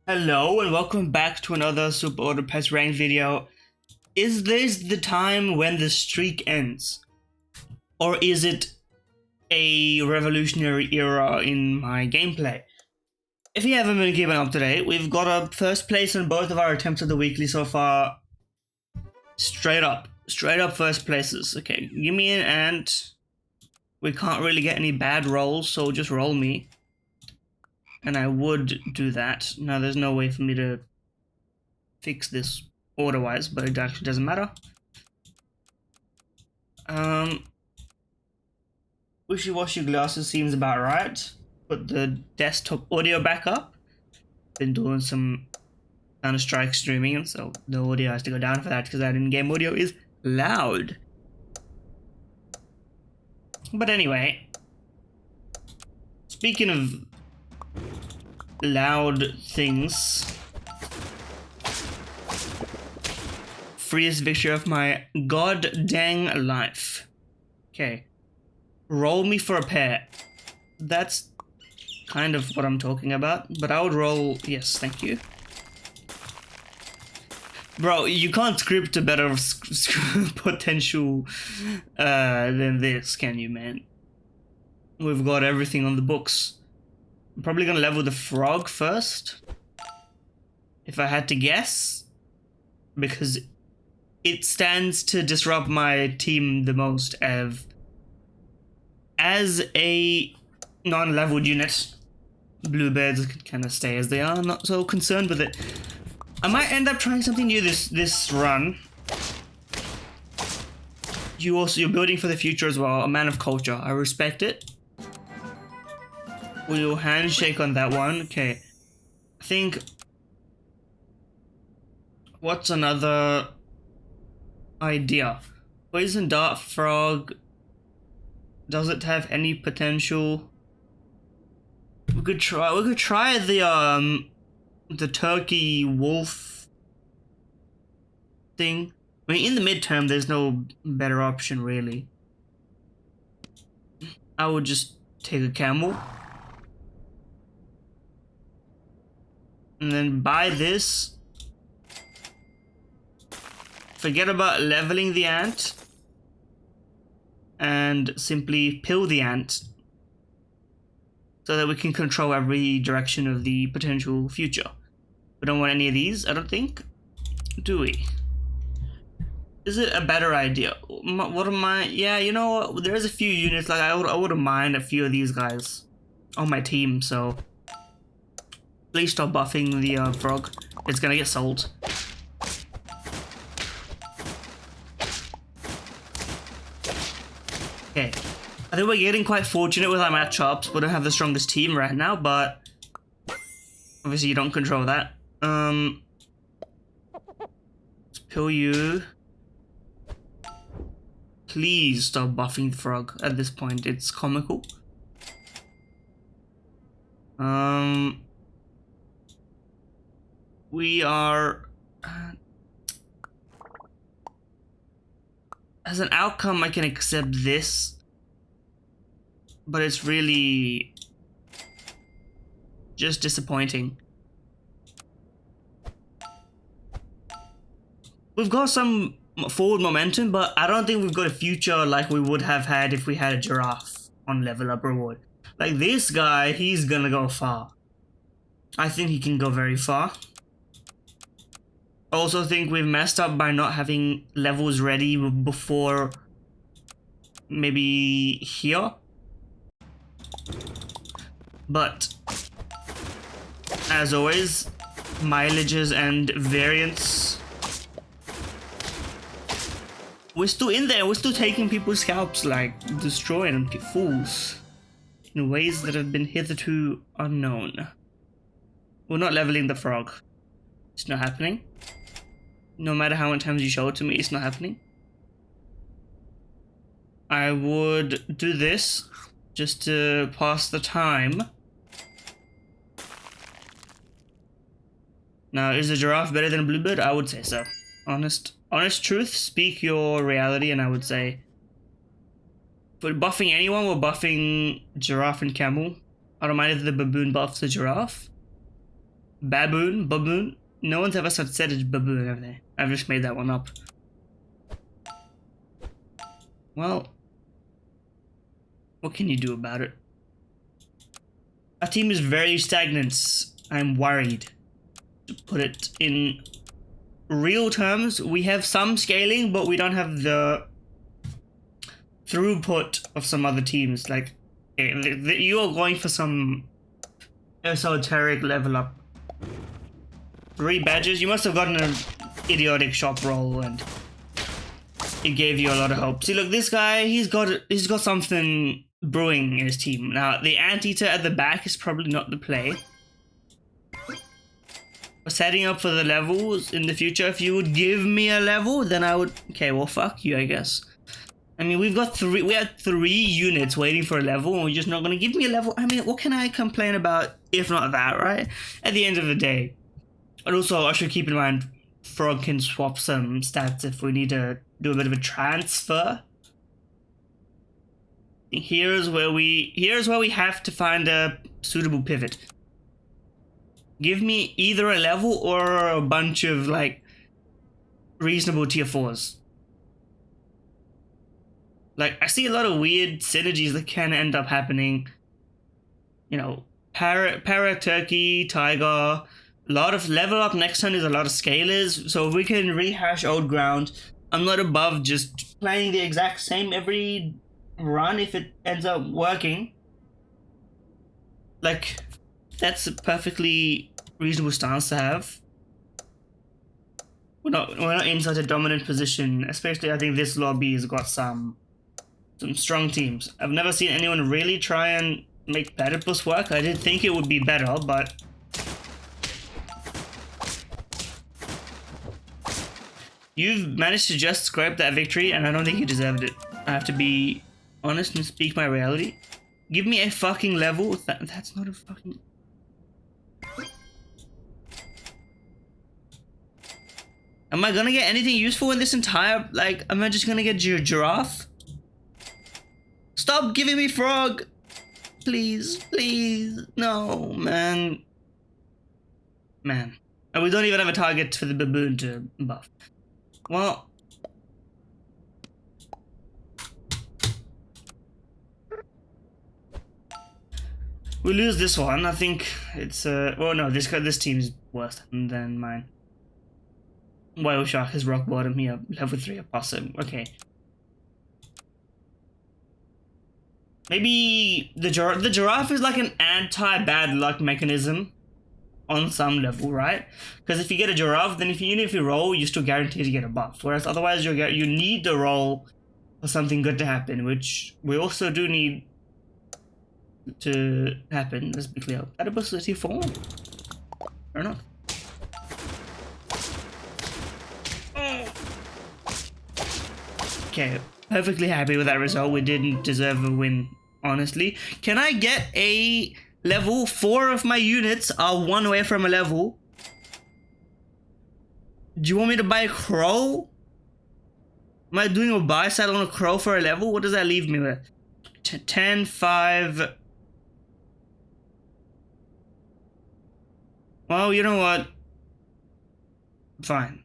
Hello and welcome back to another Super Auto Pets Rank video. Is this the time when the streak ends? Or is it a revolutionary era in my gameplay? If you haven't been keeping up to date, we've got a first place in both of our attempts at the weekly so far. Straight up first places. Okay, give me an ant. We can't really get any bad rolls, so just roll me. And I would do that. Now there's no way for me to fix this order-wise, but it actually doesn't matter. Wishy-washy glasses seems about right. Put the desktop audio back up. Been doing some Counter-Strike streaming, so the audio has to go down for that because that in-game audio is loud. But anyway, speaking of loud things, freest victory of my god dang life. Okay, roll me for a pair. That's kind of what I'm talking about, but I would roll, yes, thank you. Bro, you can't script a better potential than this, can you, man? We've got everything on the books. I'm probably gonna level the frog first, if I had to guess, because it stands to disrupt my team the most as a non-leveled unit. Bluebirds can kind of stay as they are, I'm not so concerned with it. I might end up trying something new this run. You're building for the future as well, a man of culture. I respect it. We'll handshake on that one. Okay. I think, what's another idea? Poison dart frog. Does it have any potential? We could try the turkey wolf thing. I mean, in the midterm, there's no better option really. I would just take a camel. And then buy this. Forget about leveling the ant. And simply pill the ant. So that we can control every direction of the potential future. We don't want any of these, I don't think. Do we? Is it a better idea? What am I? Yeah, you know what? There's a few units, like I wouldn't mind a few of these guys on my team, so please stop buffing the frog. It's gonna get sold. Okay. I think we're getting quite fortunate with our matchups. We don't have the strongest team right now, but obviously you don't control that. Let's pill you. Please stop buffing the frog at this point. It's comical. We are... as an outcome, I can accept this. But it's really just disappointing. We've got some forward momentum, but I don't think we've got a future like we would have had if we had a giraffe on level up reward. Like this guy, he's gonna go far. I think he can go very far. I also think we've messed up by not having levels ready before maybe here. But as always, mileages and variants. We're still in there, we're still taking people's scalps, like destroying them, fools, in ways that have been hitherto unknown. We're not leveling the frog. It's not happening. No matter how many times you show it to me, it's not happening. I would do this just to pass the time. Now, is a giraffe better than a bluebird? I would say so. Honest truth, speak your reality, and I would say, if we're buffing anyone, we're buffing giraffe and camel. I don't mind if the baboon buffs the giraffe, Baboon? No one's ever said it's baboon, have they? I've just made that one up. Well, what can you do about it? Our team is very stagnant. I'm worried. To put it in real terms, we have some scaling, but we don't have the throughput of some other teams. Like, you are going for some esoteric level up. 3 badges? You must have gotten an idiotic shop roll and it gave you a lot of hope. See, look, this guy, he's got something brewing in his team. Now, the anteater at the back is probably not the play. We're setting up for the levels in the future. If you would give me a level, then I would... Okay, well, fuck you, I guess. I mean, we had 3 units waiting for a level, and we're just not going to give me a level. I mean, what can I complain about if not that, right? At the end of the day. And also, I should keep in mind, Frog can swap some stats if we need to do a bit of a transfer. Here's where we have to find a suitable pivot. Give me either a level or a bunch of, like, reasonable tier 4s. Like, I see a lot of weird synergies that can end up happening. You know, Parrot, Turkey, Tiger. A lot of level up next turn is a lot of scalers. So if we can rehash old ground, I'm not above just playing the exact same every run if it ends up working. Like, that's a perfectly reasonable stance to have. We're not in such a dominant position, especially I think this lobby has got some strong teams. I've never seen anyone really try and make Platypus work. I did think it would be better, but you've managed to just scrape that victory, and I don't think you deserved it. I have to be honest and speak my reality. Give me a fucking level. That's not a fucking... Am I gonna get anything useful in this entire... Like, am I just gonna get giraffe? Stop giving me frog! Please, please. No, man. Man. And we don't even have a target for the baboon to buff. Well... we lose this one. I think it's... well, no, this team's worse than mine. Whale Shark is rock bottom here. Level 3 opossum. Okay. Maybe the giraffe is like an anti-bad luck mechanism on some level, right? Because if you get a giraffe, then even if you roll, you're still guaranteed to get a buff. Whereas otherwise, you need the roll for something good to happen, which we also do need to happen. Let's be clear. Platypus is tier 4. Fair enough. Okay, perfectly happy with that result. We didn't deserve a win, honestly. Can I get a level? 4 of my units are 1 away from a level. Do you want me to buy a crow? Am I doing a buy side on a crow for a level? What does that leave me with? 10, 5... Well, you know what? Fine.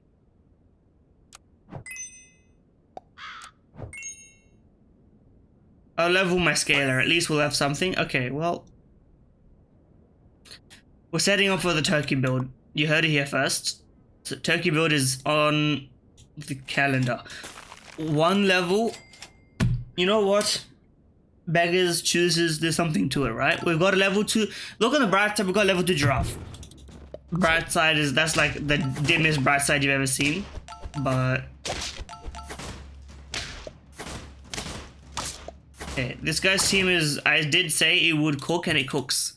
I'll level my scaler. At least we'll have something. Okay, well... we're setting up for the turkey build. You heard it here first. So turkey build is on the calendar. 1 level. You know what? Beggars chooses, there's something to it, right? We've got a level 2. Look on the bright side, we've got level 2 giraffe. Bright side is, that's like the dimmest bright side you've ever seen. But... okay, this guy's team is, I did say it would cook and it cooks.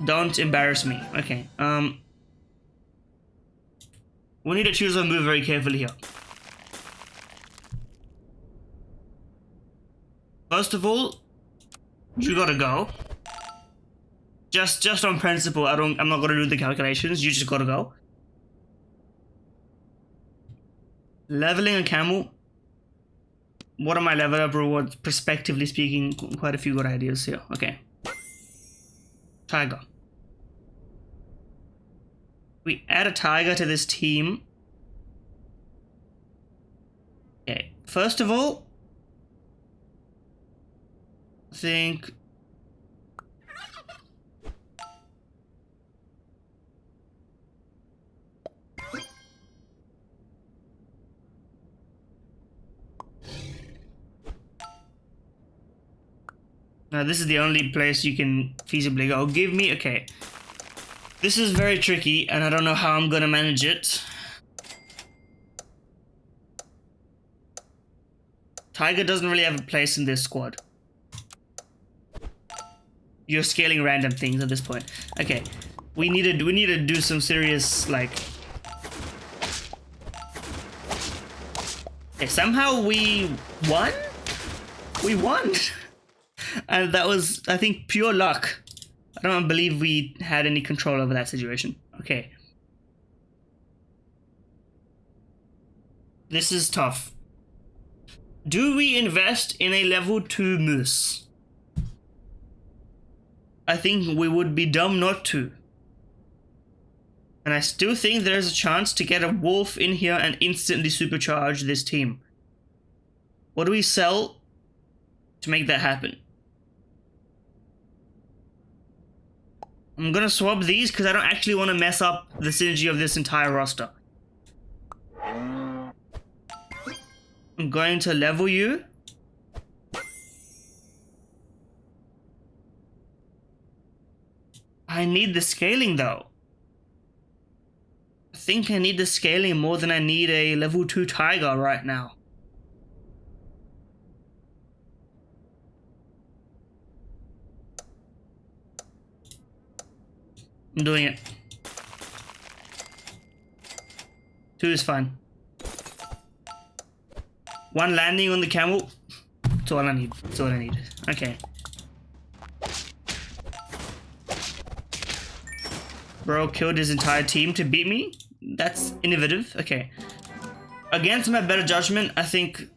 Don't embarrass me. Okay, we need to choose our move very carefully here. First of all, you gotta go. Just on principle, I'm not gonna do the calculations, you just gotta go. Leveling a camel. What are my level up rewards? Prospectively speaking, quite a few good ideas here. Okay. Tiger. We add a tiger to this team. Okay, first of all, I think now this is the only place you can feasibly go. Give me, okay. This is very tricky and I don't know how I'm gonna manage it. Tiger doesn't really have a place in this squad. You're scaling random things at this point. Okay, we need to do some serious like. Okay, somehow we won. We won, and that was, I think, pure luck. I don't believe we had any control over that situation. Okay, this is tough. Do we invest in a level 2 moose? I think we would be dumb not to. And I still think there's a chance to get a wolf in here and instantly supercharge this team. What do we sell to make that happen? I'm gonna swap these because I don't actually want to mess up the synergy of this entire roster. I'm going to level you. I need the scaling though. I think I need the scaling more than I need a level 2 tiger right now. I'm doing it. 2 is fine. 1 landing on the camel. That's all I need. That's all I need. Okay. Bro killed his entire team to beat me? That's innovative. Okay. Against my better judgment, I think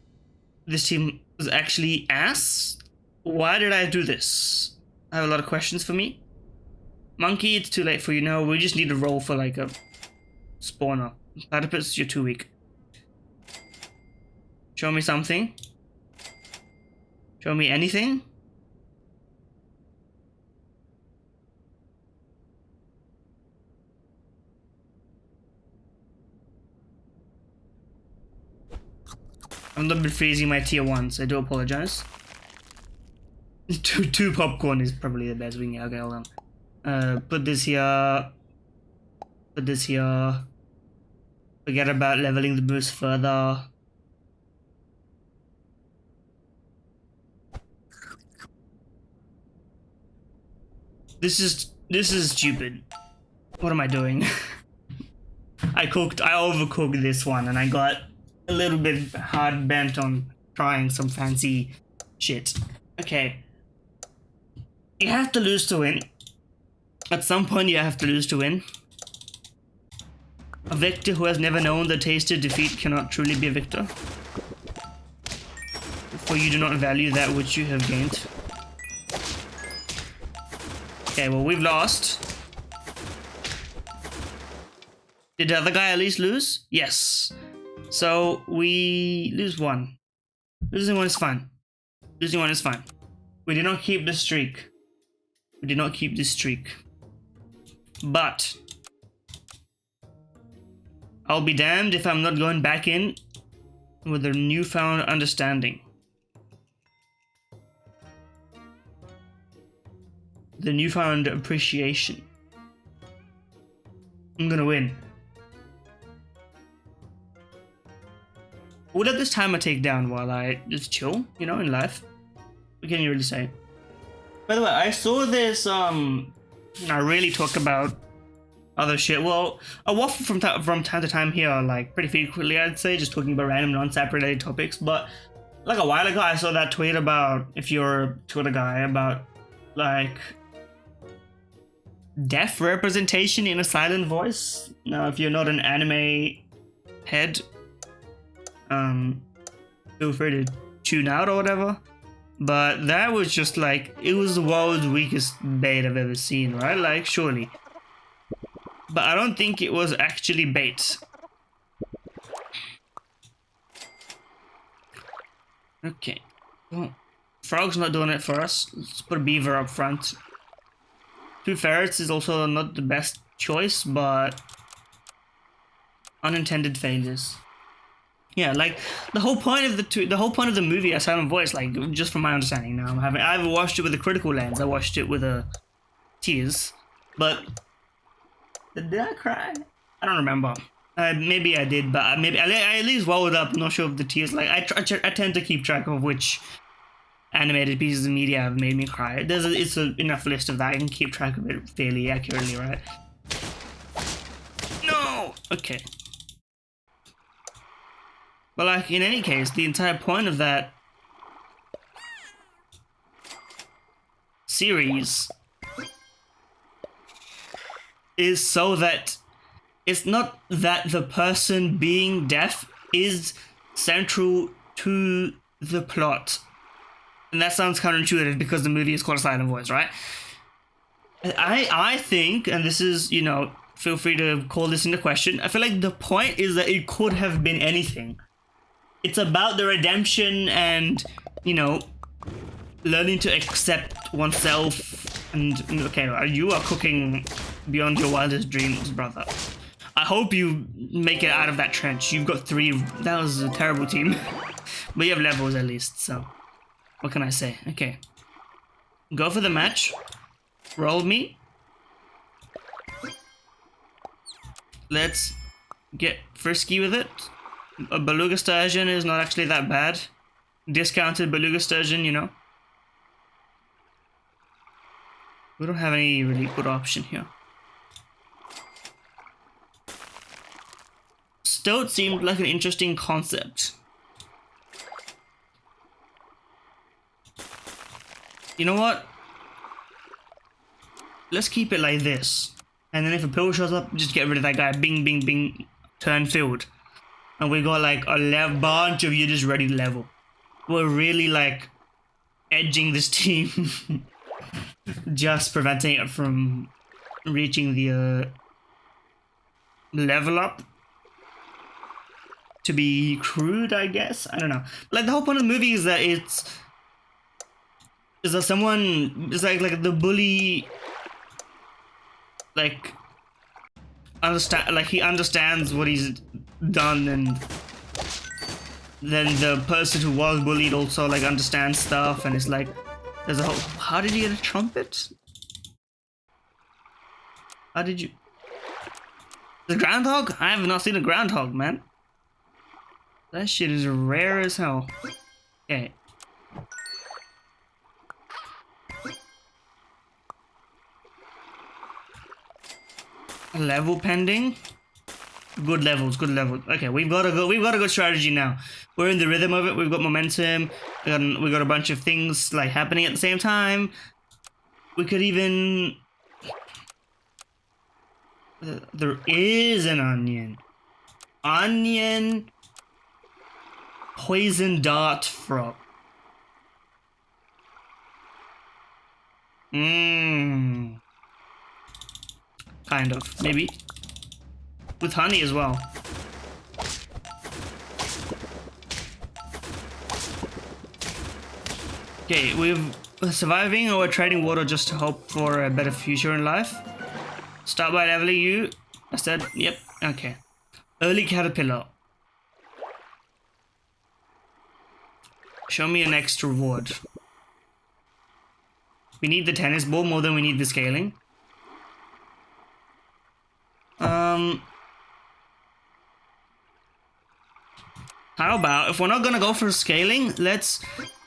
this team was actually ass. Why did I do this? I have a lot of questions for me. Monkey, it's too late for you now. We just need to roll for like a spawner. Platypus, you're too weak. Show me something. Show me anything. I'm not been freezing my tier 1s. I do apologize. Two popcorn is probably the best we can get. Okay, hold on. Put this here. Put this here. Forget about leveling the boost further. This is stupid. What am I doing? I overcooked this one and I got a little bit hard bent on trying some fancy shit. Okay. You have to lose to win. At some point you have to lose to win. A victor who has never known the taste of defeat cannot truly be a victor. For you do not value that which you have gained. Okay, well, we've lost. Did the other guy at least lose? Yes. So we lose 1. Losing 1 is fine. Losing 1 is fine. We did not keep the streak. We did not keep this streak. But I'll be damned if I'm not going back in with a newfound understanding. The newfound appreciation. I'm gonna win. What at this time I take down while I just chill, you know, in life? What can you really say? By the way, I saw this, I really talk about other shit. Well, I waffle from time to time here, like, pretty frequently, I'd say, just talking about random non-SAP related topics, but, like, a while ago, I saw that tweet about, if you're a Twitter guy, about, like, deaf representation in a silent voice. Now, if you're not an anime head, feel free to tune out or whatever. But that was just like, it was the world's weakest bait I've ever seen, right? Like, surely. but I don't think it was actually bait. Okay. Well, frog's not doing it for us. Let's put a beaver up front. 2 ferrets is also not the best choice, but unintended failures. Yeah, like the whole point of the movie, A Silent Voice, like just from my understanding now, I haven't watched it with a critical lens. I watched it with a tears, but did I cry? I don't remember. Maybe I did, but maybe I at least welled up. I'm not sure if the tears. Like I tend to keep track of which animated pieces of media have made me cry. It's enough list of that. I can keep track of it fairly accurately, right? No. Okay. But like in any case, the entire point of that series is so that it's not that the person being deaf is central to the plot. And that sounds counterintuitive because the movie is called A Silent Voice, right? I think, and this is, you know, feel free to call this into question, I feel like the point is that it could have been anything. It's about the redemption and, you know, learning to accept oneself. And, okay, you are cooking beyond your wildest dreams, brother. I hope you make it out of that trench. You've got 3. That was a terrible team. But you have levels at least, so what can I say? Okay. Go for the match. Roll me. Let's get frisky with it. A beluga sturgeon is not actually that bad. Discounted beluga sturgeon, you know. We don't have any really good option here. Stoat seemed like an interesting concept. You know what? Let's keep it like this. And then if a pill shows up, just get rid of that guy. Bing, bing, bing. Turn filled. And we got like a bunch of you just ready to level. We're really like edging this team. Just preventing it from reaching the level up. To be crude, I guess. I don't know. Like the whole point of the movie is that it's someone is like the bully, like he understands what he's done, and then the person who was bullied also like understands stuff, and it's like there's a whole. How did you get a trumpet? How did you? The groundhog? I have not seen a groundhog, man. That shit is rare as hell. Okay. Level pending. Good levels, good levels. Okay, we've got a good strategy now. We're in the rhythm of it. We've got momentum. We got a bunch of things like happening at the same time. We could even. There is an onion. Onion. Poison dart frog. Kind of, maybe. With honey as well. Okay, we're surviving or we're trading water just to hope for a better future in life. Start by leveling you. I said, yep, okay. Early caterpillar. Show me your next reward. We need the tennis ball more than we need the scaling. How about, if we're not gonna go for scaling, let's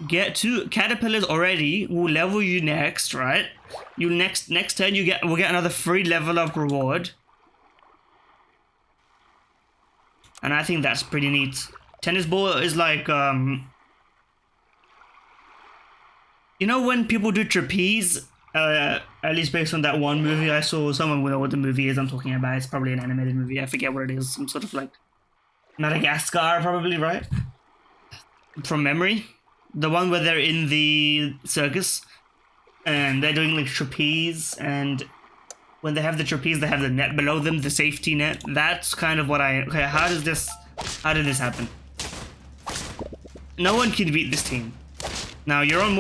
get 2 caterpillars already. We'll level you next, right? You next turn we'll get another free level up reward. And I think that's pretty neat. Tennis ball is like you know when people do trapeze, at least based on that one movie I saw, someone will know what the movie is I'm talking about. It's probably an animated movie. I forget what it is. Some sort of like Madagascar, probably, right? From memory. The one where they're in the circus and they're doing like trapeze, and when they have the trapeze, they have the net below them, the safety net. That's kind of what okay, how did this happen? No one can beat this team. Now you're on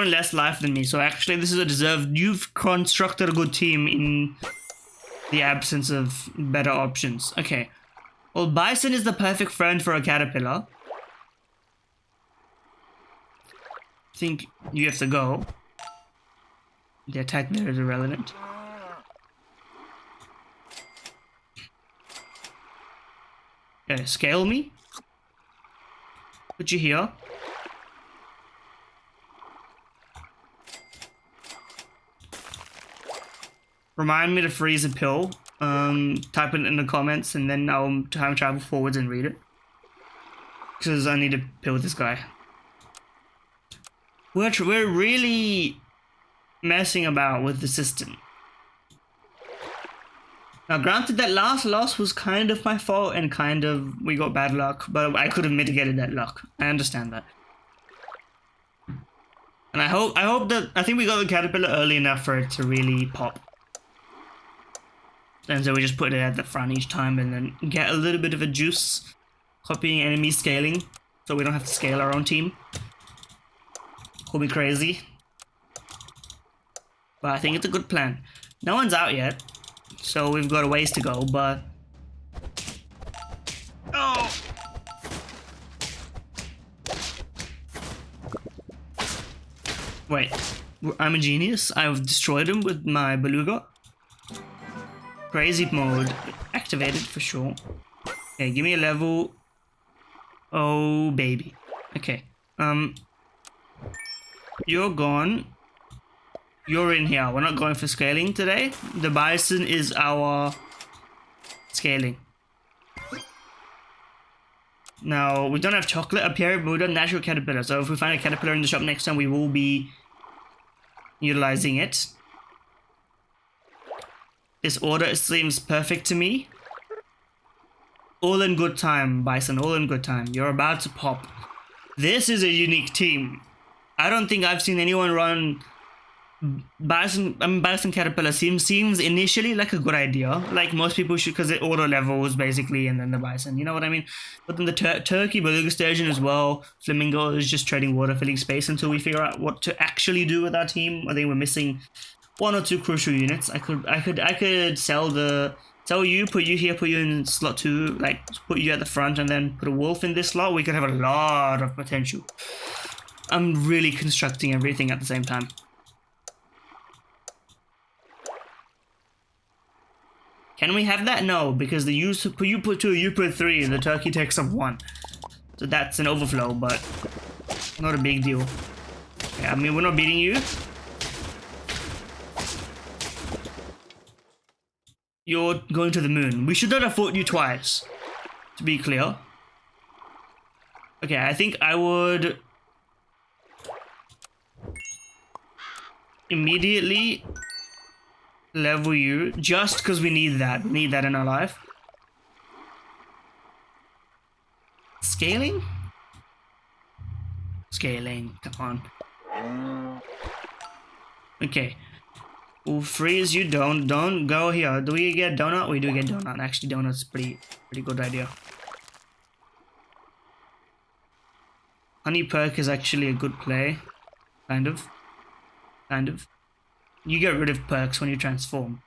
less life than me, so actually this is a deserved. You've constructed a good team in the absence of better options. Okay. Well, Bison is the perfect friend for a caterpillar. I think you have to go. The attack there is irrelevant. Okay, scale me. Put you here. Remind me to freeze a pill. Type it in the comments and then I'll time travel forwards and read it. Because I need to pill this guy. We're really messing about with the system. Now granted that last loss was kind of my fault and kind of we got bad luck, but I could have mitigated that luck. I understand that. And I think we got the caterpillar early enough for it to really pop. And so we just put it at the front each time and then get a little bit of a juice. Copying enemy scaling, so we don't have to scale our own team. Call me crazy. But I think it's a good plan. No one's out yet, so we've got a ways to go, but... Oh! Wait, I'm a genius. I've destroyed him with my beluga. Crazy mode activated for sure. Okay, give me a level. Oh baby. Okay. You're gone. You're in here. We're not going for scaling today. The bison is our scaling. Now we don't have chocolate up here, but we don't natural caterpillar. So if we find a caterpillar in the shop next time, we will be utilizing it. This order seems perfect to me. All in good time, Bison, all in good time. You're about to pop. This is a unique team. I don't think I've seen anyone run Bison Caterpillar seems initially like a good idea. Like most people should, because it auto levels basically, and then the Bison, you know what I mean? But then the Turkey Beluga Sturgeon as well. Flamingo is just trading water, filling space until we figure out what to actually do with our team. I think we're missing one or two crucial units. I could sell you, put you here, put you in slot 2, like put you at the front and then put a wolf in this slot. We could have a lot of potential. I'm really constructing everything at the same time. Can we have that? No, because you put 2, you put 3, the turkey takes up 1. So that's an overflow, but not a big deal. Yeah, I mean, we're not beating you. You're going to the moon. We should not have fought you twice, to be clear. Okay, I think I would immediately level you, just because we need that. We need that in our life. Scaling? Scaling, come on. Okay. We'll freeze you. Don't go here. Do we get donut? We do get donut. Actually, donut's pretty good idea. Honey perk is actually a good play. Kind of. You get rid of perks when you transform.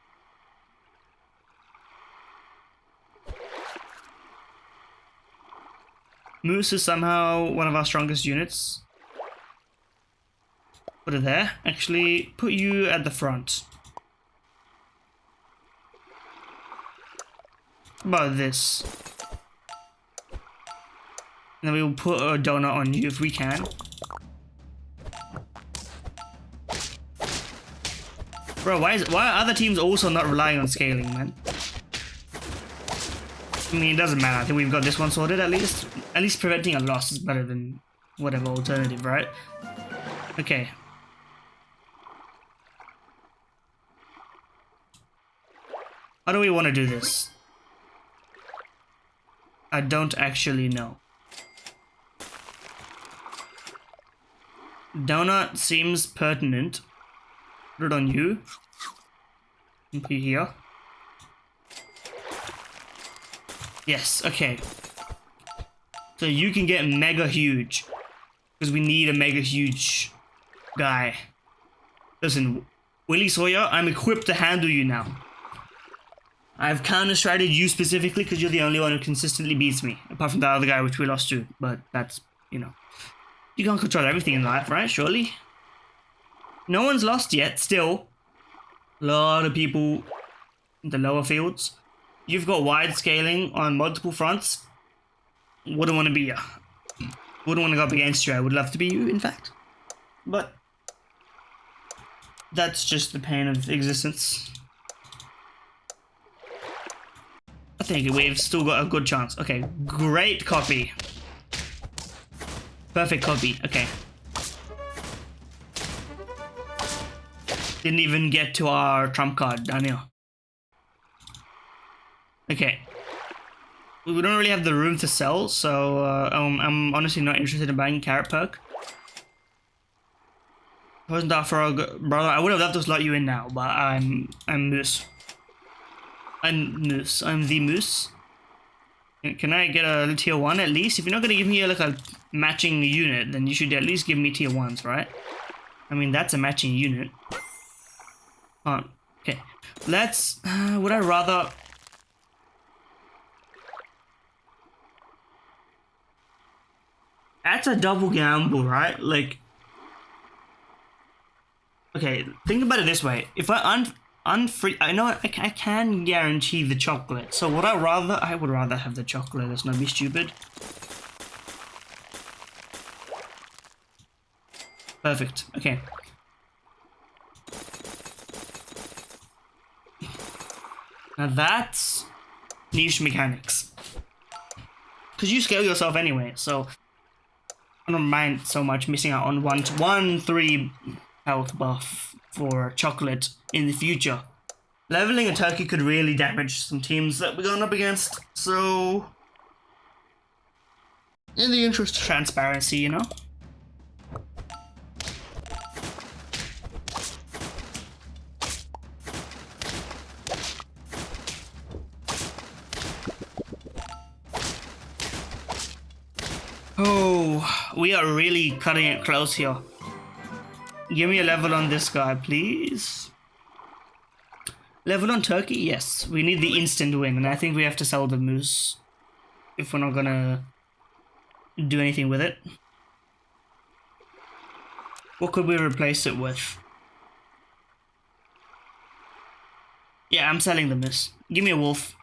Moose is somehow one of our strongest units. Put it there. Actually, put you at the front. How about this? And then we will put a donut on you if we can. Bro, why are other teams also not relying on scaling, man? I mean, it doesn't matter. I think we've got this one sorted at least. At least preventing a loss is better than whatever alternative, right? Okay. How do we want to do this? I don't actually know. Donut seems pertinent. Put it on you. Into here. Yes, okay. So you can get mega huge. Because we need a mega huge guy. Listen, Willie Sawyer, I'm equipped to handle you now. I've counter-stratted you specifically because you're the only one who consistently beats me. Apart from that other guy which we lost to. But that's, you know. You can't control everything in life, right? Surely? No one's lost yet, still. A lot of people in the lower fields. You've got wide scaling on multiple fronts. Wouldn't want to be you. Wouldn't want to go up against you. I would love to be you, in fact. But that's just the pain of existence. I think we've still got a good chance. Okay, great copy. Perfect copy. Okay. Didn't even get to our trump card down here. Okay. We don't really have the room to sell, so I'm honestly not interested in buying a carrot perk. Wasn't that for a brother? I would have loved to slot you in now, but I'm Moose. I'm Moose. I'm the Moose. Can I get a tier 1 at least? If you're not gonna give me like a matching unit, then you should at least give me tier 1s, right? I mean, that's a matching unit. Okay. Let's. Would I rather? That's a double gamble, right? Like. Okay, think about it this way. If I unfree, I know I can guarantee the chocolate. So would I rather? I would rather have the chocolate. Let's not be stupid. Perfect. Okay. Now that's niche mechanics. Because you scale yourself anyway, so I don't mind so much missing out on 1-3 health buff for chocolate in the future. Leveling a turkey could really damage some teams that we're going up against, so in the interest of transparency, you know? Oh, we are really cutting it close here. Give me a level on this guy, please. Level on turkey? Yes. We need the instant win, and I think we have to sell the moose if we're not gonna do anything with it. What could we replace it with? Yeah, I'm selling the moose. Give me a wolf.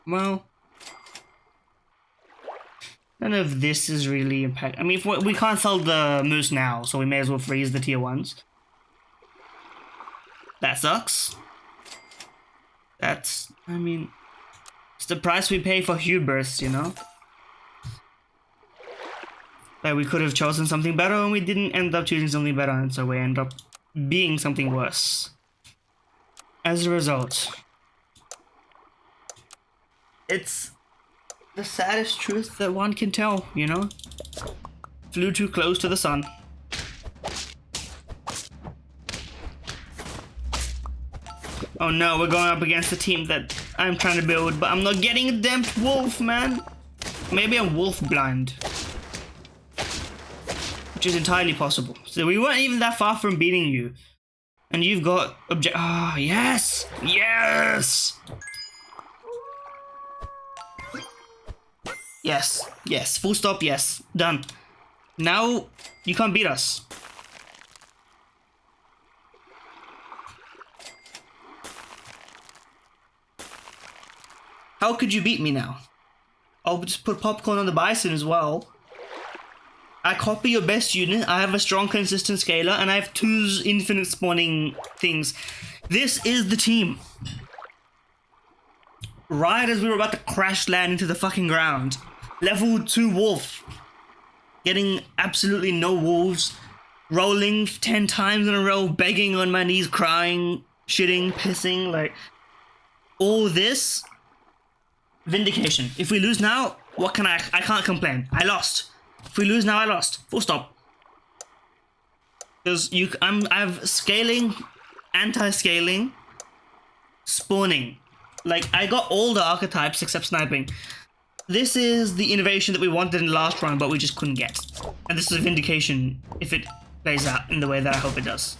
Well, none of this is really impact. I mean, if we can't sell the moose now, so we may as well freeze the tier 1s. That sucks. That's, I mean, it's the price we pay for hubris, you know? Like, we could have chosen something better and we didn't end up choosing something better, and so we end up being something worse. As a result, it's the saddest truth that one can tell, you know? Flew too close to the sun. Oh no, we're going up against the team that I'm trying to build, but I'm not getting a damn wolf, man. Maybe I'm wolf blind. Which is entirely possible. So we weren't even that far from beating you. And you've got ah, yes! Yes! Yes, yes, full stop, yes, done. Now, you can't beat us. How could you beat me now? I'll just put popcorn on the bison as well. I copy your best unit, I have a strong consistent scaler, and I have 2 infinite spawning things. This is the team. Right as we were about to crash land into the fucking ground. Level 2 wolf. Getting absolutely no wolves. Rolling 10 times in a row, begging on my knees, crying, shitting, pissing, like... all this... vindication. If we lose now, what can I can't complain. I lost. If we lose now, I lost. Full stop. Because I have scaling, anti-scaling, spawning. Like, I got all the archetypes except sniping. This is the innovation that we wanted in the last round, but we just couldn't get. And this is a vindication if it plays out in the way that I hope it does.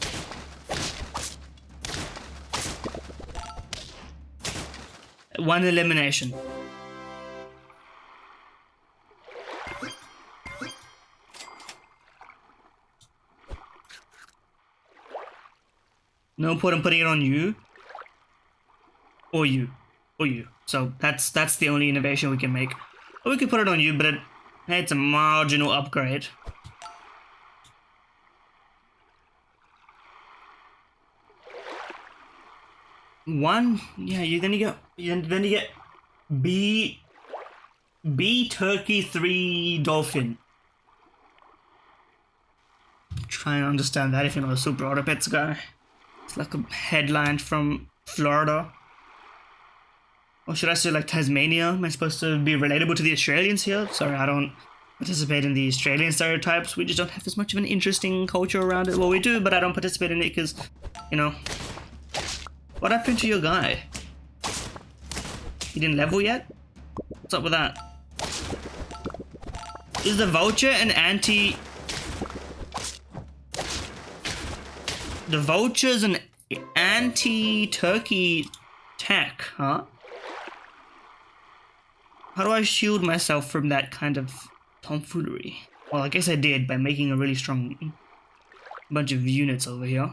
One elimination. No point in putting it on you. Or you. Or you. So that's the only innovation we can make. Or we could put it on you, but it's a marginal upgrade. One, yeah, then you get B turkey 3 dolphin. Try and understand that if you're not a super auto pets guy. It's like a headline from Florida. Or should I say like Tasmania? Am I supposed to be relatable to the Australians here? Sorry, I don't participate in the Australian stereotypes. We just don't have as much of an interesting culture around it. Well, we do, but I don't participate in it because, you know. What happened to your guy? He didn't level yet? What's up with that? Is the vulture an anti... The vulture's an anti-turkey tech, huh? How do I shield myself from that kind of tomfoolery? Well, I guess I did by making a really strong bunch of units over here.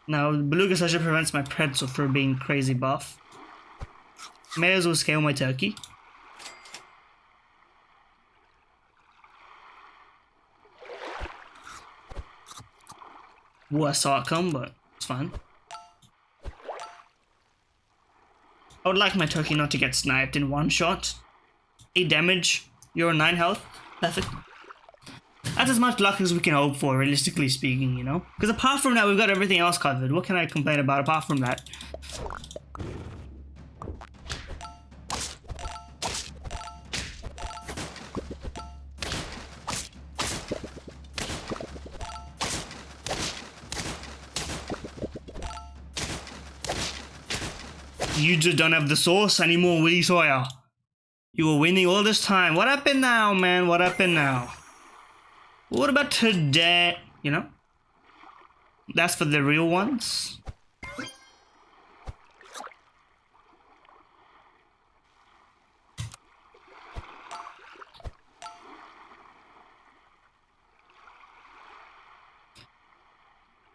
Now, Beluga Slasher prevents my pretzel from being crazy buff. May as well scale my turkey. Well, I saw it come, but it's fine. I would like my turkey not to get sniped in one shot. 8 damage, you're 9 health. Perfect. That's as much luck as we can hope for, realistically speaking, you know? Because apart from that, we've got everything else covered. What can I complain about apart from that? You just don't have the sauce anymore, Willie Sawyer. You were winning all this time. What happened now, man? What happened now? What about today? You know? That's for the real ones.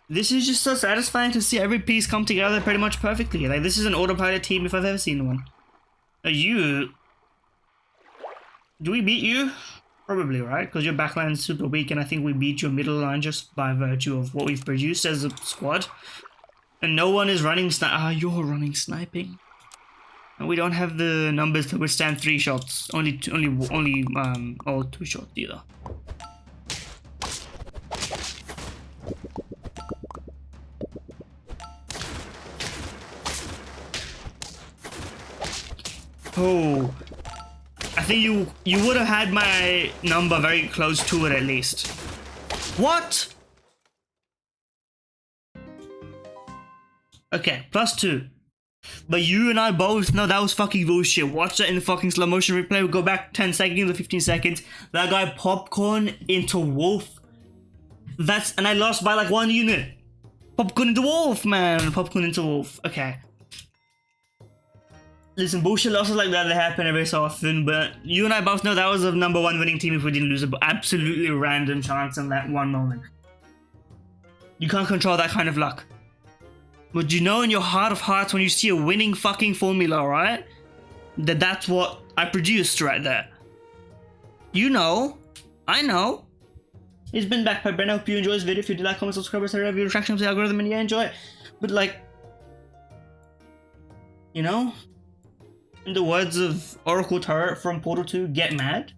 This is just so satisfying to see every piece come together pretty much perfectly. Like, this is an autopilot team if I've ever seen one. Are you... Do we beat you? Probably, right? Because your backline is super weak and I think we beat your middle line just by virtue of what we've produced as a squad. And no one is running you're running sniping. And we don't have the numbers to withstand 3 shots. Only 2 shots either. Oh, I think you would have had my number very close to it at least. What? Okay, +2. But you and I both know that was fucking bullshit. Watch that in the fucking slow motion replay. We'll go back 10 seconds or 15 seconds. That guy popcorn into wolf. And I lost by like 1 unit. Popcorn into wolf, man. Popcorn into wolf. Okay. Listen, bullshit losses like that, they happen every so often, but you and I both know that was a #1 winning team if we didn't lose an absolutely random chance in that one moment. You can't control that kind of luck. But you know in your heart of hearts when you see a winning fucking formula, right? That's what I produced right there. You know. I know. It's been back by Brent. I hope you enjoy this video. If you did like, comment, subscribe, share, review, retraction of the algorithm, and yeah, enjoy it. But like, you know? In the words of Oracle Turret from Portal 2, get mad.